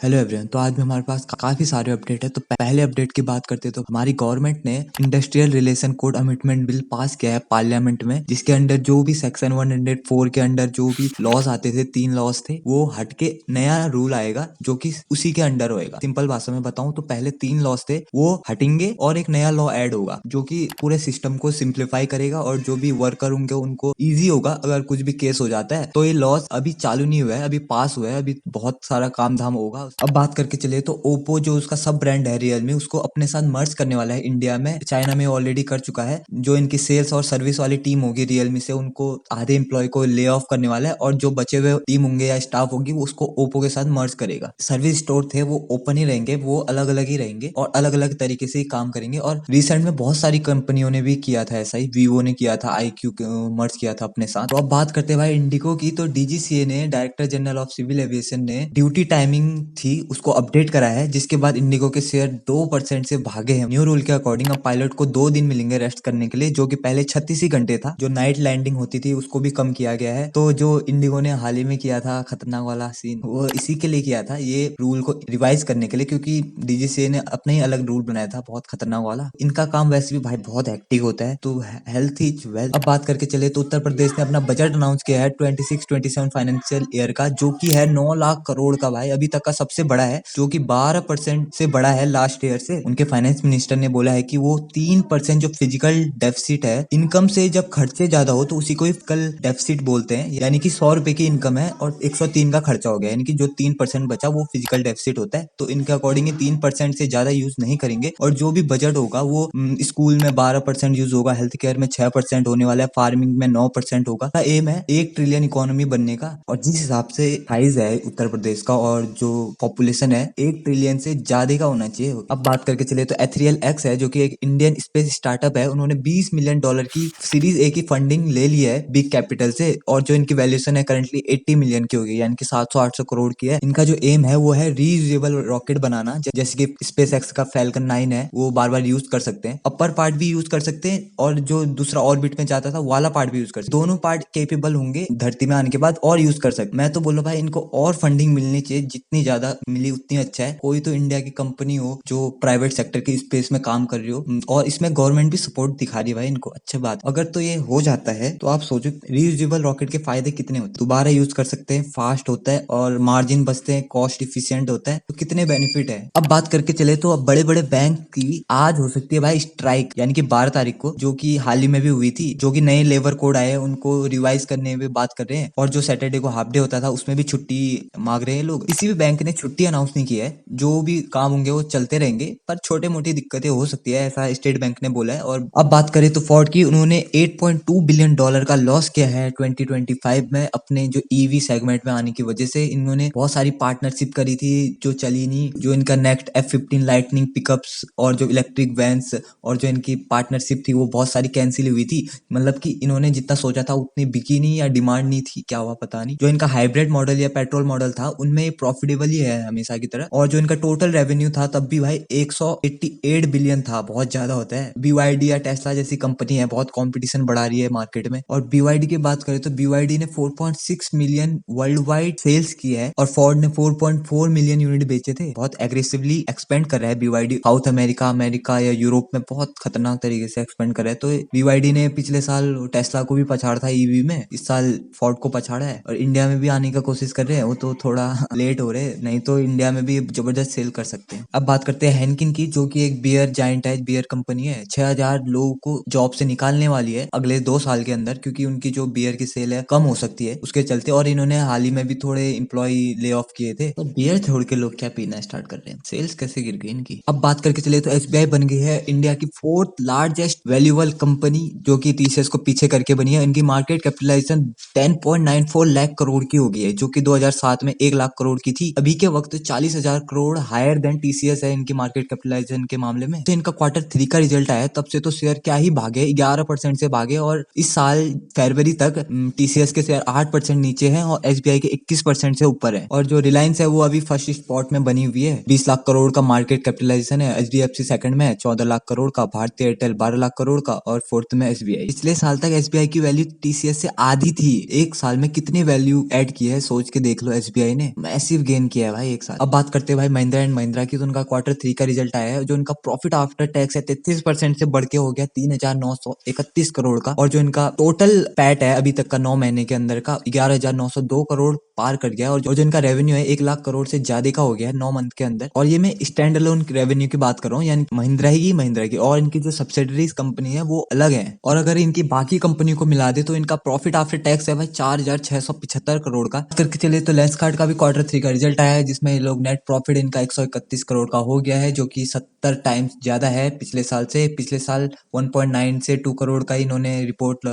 Hello everyone. तो आज भी हमारे पास काफी सारे अपडेट है। तो पहले अपडेट की बात करते हैं तो हमारी गवर्नमेंट ने industrial relation code amendment bill pass किया है पार्लियामेंट में, जिसके अंडर जो भी सेक्शन 104 के अंडर जो भी लॉज आते थे, 3 लॉज थे, वो हट के नया रूल आएगा जो कि उसी के अंडर होएगा। सिंपल भाषा में बताऊं तो पहले 3 लॉज थे वो हटेंगे और एक नया लॉ ऐड होगा जो कि पूरे सिस्टम को सिंप्लीफाई करेगा और जो भी वर्कर होंगे उनको ईजी होगा अगर कुछ भी केस हो जाता है। तो ये लॉज अभी चालू नहीं हुआ है, अभी पास हुआ है, अभी बहुत सारा काम धाम होगा। अब बात करके चले तो ओप्पो जो उसका सब ब्रांड है रियलमी, उसको अपने साथ मर्ज करने वाला है इंडिया में। चाइना में ऑलरेडी कर चुका है। जो इनकी सेल्स और सर्विस वाली टीम होगी रियलमी से, उनको आधे एम्प्लॉय को ले ऑफ करने वाला है और जो बचे हुए टीम होंगे या स्टाफ होगी वो उसको ओप्पो के साथ मर्ज करेगा। सर्विस स्टोर थे वो ओपन ही रहेंगे, वो अलग अलग ही रहेंगे और अलग अलग तरीके से ही काम करेंगे। और रिसेंट में बहुत सारी कंपनियों ने भी किया था ऐसा ही, वीवो ने किया था, IQ मर्ज किया था अपने साथ। तो अब बात करते हैं भाई इंडिगो की। तो DGCA ने, director general of civil aviation ने, ड्यूटी टाइमिंग थी उसको अपडेट करा है, जिसके बाद इंडिगो के शेयर 2% से भागे हैं। न्यू रूल के अकॉर्डिंग अब पायलट को 2 दिन मिलेंगे रेस्ट करने के लिए, जो कि पहले 36 ही घंटे था। जो नाइट लैंडिंग होती थी उसको भी कम किया गया है। तो जो इंडिगो ने हाल ही में किया था खतरनाक वाला सीन, वो इसी के लिए किया था, ये रूल को रिवाइज करने के लिए, क्योंकि DGCA ने अपना ही अलग रूल बनाया था बहुत खतरनाक वाला। इनका काम वैसे भी भाई बहुत हेक्टिक होता है, तो हेल्थ इज वेल्थ। अब बात करके चले तो उत्तर प्रदेश ने अपना बजट अनाउंस किया है 26-27 फाइनेंशियल ईयर का, जो कि है 9 लाख करोड़ का भाई, अभी तक का सबसे बड़ा है, जो कि 12% से बड़ा है लास्ट ईयर से। उनके फाइनेंस मिनिस्टर ने बोला है कि वो 3% जो फिजिकल डेफिसिट है, इनकम से जब खर्चे ज्यादा हो तो उसी को फिजिकल डेफिसिट बोलते हैं। यानी कि 100 रुपए की इनकम है और 103 का खर्चा हो गया, यानी कि जो 3% बचा वो फिजिकल डेफिसिट होता है। तो इनके अकॉर्डिंग 3% से ज्यादा यूज नहीं करेंगे। और जो भी बजट होगा वो स्कूल में 12% यूज होगा, हेल्थ केयर में 6% होने वाला है, फार्मिंग में 9% होगा। एम है 1 ट्रिलियन इकोनॉमी बनने का। और जिस हिसाब से साइज है उत्तर प्रदेश का और जो पॉपुलेशन है 1 ट्रिलियन से ज्यादा का होना चाहिए। अब बात करके चले तो एथरियल एक्स है, जो कि एक इंडियन स्पेस स्टार्टअप है। उन्होंने $20 मिलियन की सीरीज ए की फंडिंग ले ली है बिग कैपिटल से, और जो इनकी वैल्यूएशन है करंटली 80 मिलियन की होगी, यानी कि 700-800 करोड़ की है। इनका जो एम है वो है रीयूजेबल रॉकेट बनाना, जैसे कि स्पेस एक्स का फैल्कन 9 है, वो बार बार यूज कर सकते हैं, अपर पार्ट भी यूज कर सकते हैं और जो दूसरा ऑर्बिट में जाता था वाला पार्ट भी यूज कर सकते हैं। दोनों पार्ट केपेबल होंगे धरती में आने के बाद और यूज कर सकते। मैं तो बोलो भाई इनको और फंडिंग मिलनी चाहिए, जितनी ज्यादा मिली उतनी अच्छा है। कोई तो इंडिया की कंपनी हो जो प्राइवेट सेक्टर की स्पेस में काम कर रही हो, और इसमें गवर्नमेंट भी सपोर्ट दिखा रही है भाई इनको, अच्छी बात। अगर तो ये हो जाता है तो आप सोचो रीयूजेबल रॉकेट के फायदे कितने होते हैं। दोबारा यूज कर सकते हैं, फास्ट होता है और मार्जिन बचते हैं, कॉस्ट इफिशियंट होता है, तो कितने बेनिफिट है। अब बात करके चले तो अब बड़े बड़े बैंक की आज हो सकती है भाई स्ट्राइक, यानी कि 12 तारीख को, जो कि हाल ही में भी हुई थी। जो कि नए लेबर कोड आए उनको रिवाइज करने में बात कर रहे हैं, और जो सैटरडे को हाफ डे होता था उसमें भी छुट्टी मांग रहे हैं लोग। किसी भी बैंक ने छुट्टी अनाउंस नहीं किया है, जो भी काम होंगे वो चलते रहेंगे, पर छोटे मोटी दिक्कतें हो सकती है, ऐसा स्टेट बैंक ने बोला है। और अब बात करें तो फोर्ड की, उन्होंने $8.2 बिलियन का लॉस किया है 2025 में अपने जो ईवी सेगमेंट में आने की वजह से। इन्होंने बहुत सारी पार्टनरशिप करी थी जो चली नहीं, जो इनका नेक्स्ट F-15 लाइटनिंग पिकअप्स और जो इलेक्ट्रिक वैन्स और जो इनकी पार्टनरशिप थी वो बहुत सारी कैंसिल हुई थी। मतलब कि इन्होंने जितना सोचा था उतनी बिकी नहीं, या डिमांड नहीं थी, क्या हुआ पता नहीं। जो इनका हाइब्रिड मॉडल या पेट्रोल मॉडल था उनमें प्रॉफिटेबल ही है हमेशा की तरह। और जो इनका टोटल रेवेन्यू था तब भी भाई 188 बिलियन था, बहुत ज्यादा होता है। BYD या टेस्ला जैसी कंपनी है, बहुत कंपटीशन बढ़ा रही है मार्केट में। और BYD की बात करें तो BYD ने 4.6 मिलियन वर्ल्ड वाइड सेल्स की है, और फोर्ड ने 4.4 मिलियन यूनिट बेचे थे। बहुत एग्रेसिवली एक्सपेंड कर रहा है BYD, साउथ अमेरिका, अमेरिका या यूरोप में बहुत खतरनाक तरीके से एक्सपेंड कर रहा है। तो BYD ने पिछले साल टेस्ला को भी पछाड़ा था ईवी में, इस साल फोर्ड को पछाड़ा है, और इंडिया में भी आने का कोशिश कर रहे हैं। वो तो थोड़ा लेट हो रहे हैं, नहीं तो इंडिया में भी जबरदस्त सेल कर सकते हैं। अब बात करते हैं हेनकिन की, जो कि एक बियर जाइंट है, बियर कंपनी है। 6000 लोगों को जॉब से निकालने वाली है अगले 2 साल के अंदर, क्योंकि उनकी जो बियर की सेल है कम हो सकती है उसके चलते। और इन्होंने हाल ही में भी थोड़े एम्प्लॉय ले ऑफ किए थे। तो बियर छोड़ के लोग क्या पीना स्टार्ट कर रहे हैं, सेल्स कैसे गिर गई इनकी। अब बात करके चले तो SBI बन गई है इंडिया की 4th लार्जेस्ट वैल्यूएबल कंपनी, जो कि TCS को पीछे करके बनी है। इनकी मार्केट कैपिटलाइजेशन 10.94 लाख करोड़ की हो गई है, जो कि 2007 में 1 लाख करोड़ की थी। अभी के वक्त 40,000 करोड़ हायर देन TCS है इनकी मार्केट कैपिटलाइजेशन के मामले में। तो इनका Q3 का रिजल्ट आया तब से तो शेयर क्या ही भागे, 11% से भागे, और इस साल फरवरी तक TCS के शेयर 8% नीचे हैं और SBI के 21% से ऊपर है। और जो रिलायंस है वो अभी फर्स्ट स्पॉट में बनी हुई है, 20 लाख करोड़ का मार्केट कैपिटलाइजेशन है। HDFC सेकंड में है 14 लाख करोड़ का, भारतीय एयरटेल 12 लाख करोड़ का, और फोर्थ में SBI। पिछले साल तक SBI की वैल्यू TCS से आधी थी, एक साल में कितनी वैल्यू ऐड की है सोच के देख लो। SBI ने मैसिव गेन किया है भाई एक साथ। अब बात करते हैं भाई महिंद्रा एंड महिंद्रा की, तो उनका Q3 का रिजल्ट आया है, जो इनका प्रॉफिट आफ्टर टैक्स है 33% से बढ़ के हो गया 3,931 करोड़ का, और जो इनका टोटल पैट है अभी तक का 9 महीने के अंदर का 11,902 करोड़ पार कर गया, और जो इनका रेवेन्यू है 1 लाख करोड़ से ज्यादा का हो गया है 9 मंथ के अंदर। और ये मैं स्टैंड अलोन रेवेन्यू की बात कर रहा हूँ, यानी महिंद्रा की, और इनकी जो सब्सिडरीज कंपनी है वो अलग है। और अगर इनकी बाकी कंपनी को मिला दे तो इनका प्रॉफिट आफ्टर टैक्स है भाई 4,675 करोड़ का। करके चले तो लेंसकार्ट का भी Q3 का रिजल्ट आया है, जिसमें ये लोग नेट प्रॉफिट इनका 131 करोड़ का हो गया है, जो कि 70 टाइम्स ज्यादा है पिछले साल से। पिछले साल 1.9 से 2 करोड़ का इन्होंने रिपोर्ट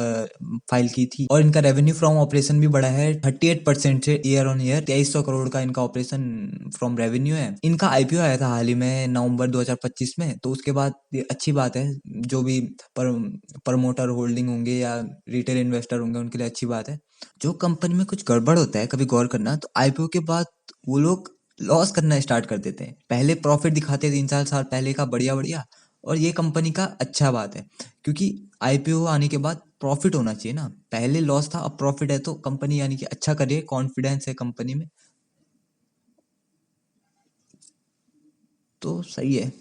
फाइल की थी। और इनका रेवेन्यू फ्रॉम ऑपरेशन भी बढ़ा है 38% से ईयर ऑन ईयर, 2300 करोड़ का इनका ऑपरेशन फ्रॉम रेवेन्यू है। इनका आईपीओ आया था हाल ही में नवंबर 2025 में, तो उसके बाद ये अच्छी बात है, जो भी प्रमोटर होल्डिंग होंगे या रिटेल इन्वेस्टर होंगे उनके लिए अच्छी बात है। जो कंपनी में कुछ गड़बड़ होता है कभी गौर करना, तो आईपीओ के बाद वो लोग लॉस करना स्टार्ट कर देते हैं। पहले प्रॉफिट दिखाते 3-4 साल पहले का बढ़िया बढ़िया, और ये कंपनी का अच्छा बात है, क्योंकि आईपीओ आने के बाद प्रॉफिट होना चाहिए ना। पहले लॉस था अब प्रॉफिट है, तो कंपनी यानी कि अच्छा करे, कॉन्फिडेंस है कंपनी में, तो सही है।